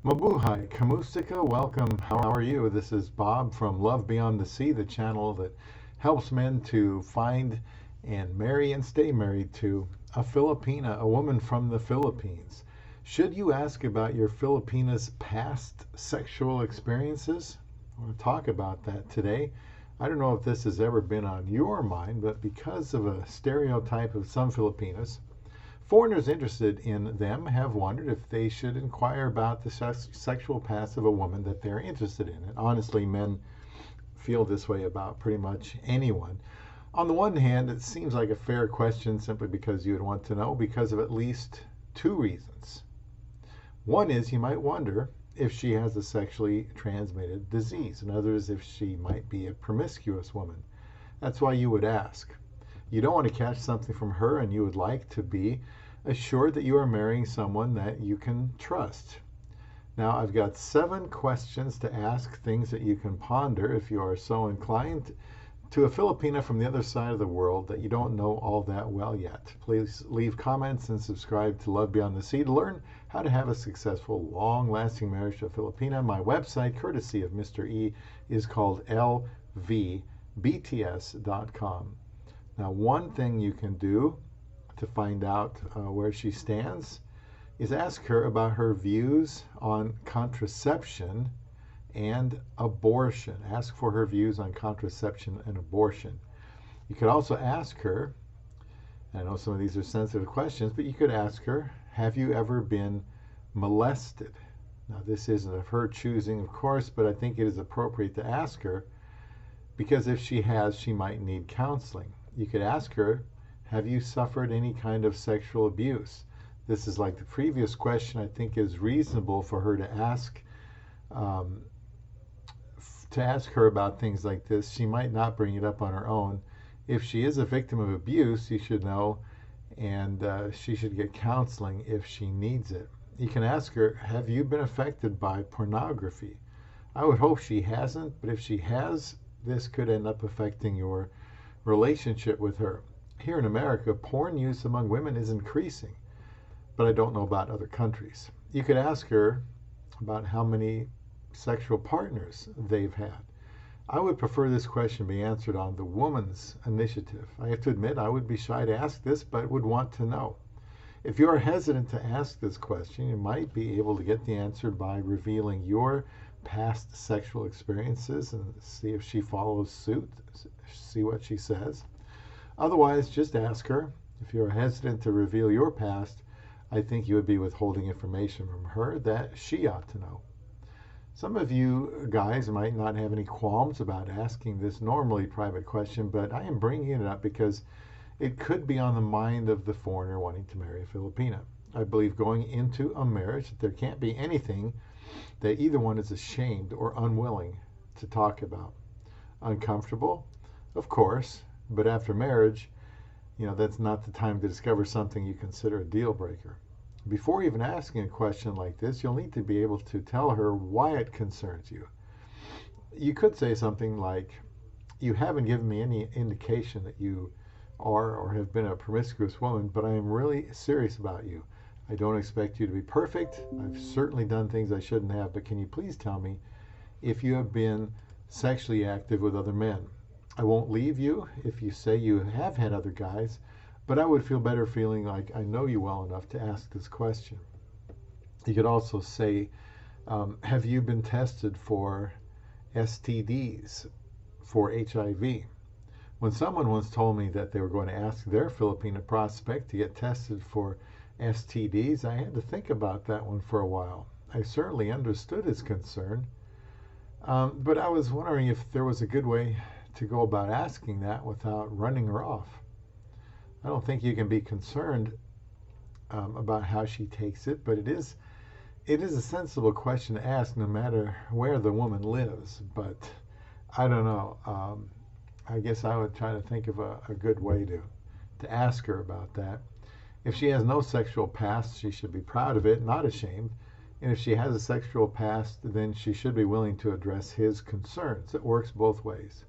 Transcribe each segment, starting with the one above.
Mabuhay, Kamusika, welcome. How are you? This is Bob from Love Beyond the Sea, the channel that helps men to find and marry and stay married to a Filipina, a woman from the Philippines. Should you ask about your Filipina's past sexual experiences? I want to talk about that today. I don't know if this has ever been on your mind, but because of a stereotype of some Filipinas, foreigners interested in them have wondered if they should inquire about the sexual past of a woman that they're interested in. And honestly, men feel this way about pretty much anyone. On the one hand, it seems like a fair question simply because you would want to know because of at least two reasons. One is you might wonder if she has a sexually transmitted disease. Another is if she might be a promiscuous woman. That's why you would ask. You don't want to catch something from her, and you would like to be assured that you are marrying someone that you can trust. Now, I've got 7 questions to ask, things that you can ponder if you are so inclined, to a Filipina from the other side of the world that you don't know all that well yet. Please leave comments and subscribe to Love Beyond the Sea to learn how to have a successful, long-lasting marriage to a Filipina. My website, courtesy of Mr. E, is called lvbts.com. Now, one thing you can do to find out where she stands is ask her about her views on contraception and abortion. Ask for her views on contraception and abortion. You could also ask her, I know some of these are sensitive questions, but you could ask her, have you ever been molested? Now, this isn't of her choosing, of course, but I think it is appropriate to ask her because if she has, she might need counseling. You could ask her, have you suffered any kind of sexual abuse? This is like the previous question. I think is reasonable for her to ask her about things like this. She might not bring it up on her own. If she is a victim of abuse, you should know, and she should get counseling if she needs it. You can ask her, have you been affected by pornography? I would hope she hasn't, but if she has, this could end up affecting your relationship with her. Here in America, porn use among women is increasing, but I don't know about other countries. You could ask her about how many sexual partners they've had. I would prefer this question be answered on the woman's initiative. I have to admit I would be shy to ask this, but would want to know. If you are hesitant to ask this question, you might be able to get the answer by revealing your past sexual experiences and see if she follows suit, see what she says. Otherwise, just ask her. If you're hesitant to reveal your past, I think you would be withholding information from her that she ought to know. Some of you guys might not have any qualms about asking this normally private question, but I am bringing it up because it could be on the mind of the foreigner wanting to marry a Filipina. I believe going into a marriage that there can't be anything that either one is ashamed or unwilling to talk about. Uncomfortable, of course, but after marriage, that's not the time to discover something you consider a deal breaker. Before even asking a question like this, you'll need to be able to tell her why it concerns you. You could say something like, you haven't given me any indication that you are or have been a promiscuous woman, but I am really serious about you. I don't expect you to be perfect. I've certainly done things I shouldn't have, but can you please tell me if you have been sexually active with other men? I won't leave you if you say you have had other guys, but I would feel better feeling like I know you well enough to ask this question. You could also say, have you been tested for STDs, for HIV? When someone once told me that they were going to ask their Filipina prospect to get tested for STDs, I had to think about that one for a while. I certainly understood his concern, but I was wondering if there was a good way to go about asking that without running her off. I don't think you can be concerned about how she takes it, but it is a sensible question to ask no matter where the woman lives. But I don't know. I guess I would try to think of a good way to ask her about that. If she has no sexual past, she should be proud of it, not ashamed. And if she has a sexual past, then she should be willing to address his concerns. It works both ways.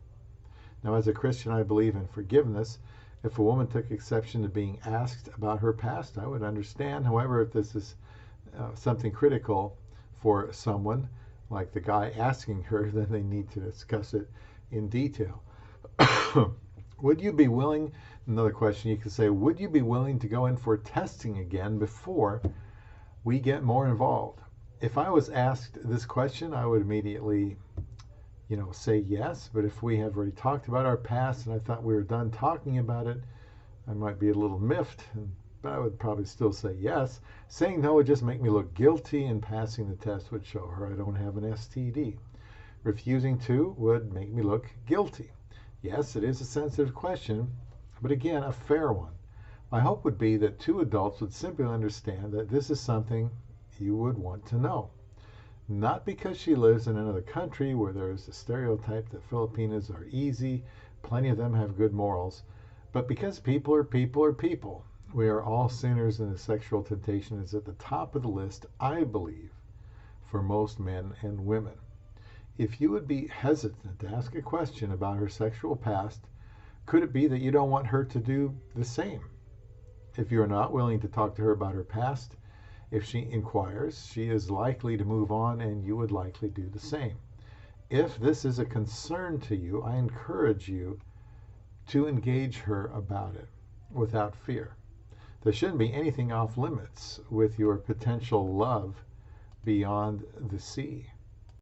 Now, as a Christian, I believe in forgiveness. If a woman took exception to being asked about her past, I would understand. However, if this is something critical for someone, like the guy asking her, then they need to discuss it in detail. Would you be willing, another question you could say, would you be willing to go in for testing again before we get more involved? If I was asked this question, I would immediately, say yes. But if we have already talked about our past and I thought we were done talking about it, I might be a little miffed, but I would probably still say yes. Saying no would just make me look guilty, and passing the test would show her I don't have an STD. Refusing to would make me look guilty. Yes, it is a sensitive question, but again, a fair one. My hope would be that two adults would simply understand that this is something you would want to know. Not because she lives in another country where there is a stereotype that Filipinas are easy, plenty of them have good morals, but because people are people are people. We are all sinners, and the sexual temptation is at the top of the list, I believe, for most men and women. If you would be hesitant to ask a question about her sexual past, could it be that you don't want her to do the same? If you are not willing to talk to her about her past, if she inquires, she is likely to move on, and you would likely do the same. If this is a concern to you, I encourage you to engage her about it without fear. There shouldn't be anything off limits with your potential love beyond the sea.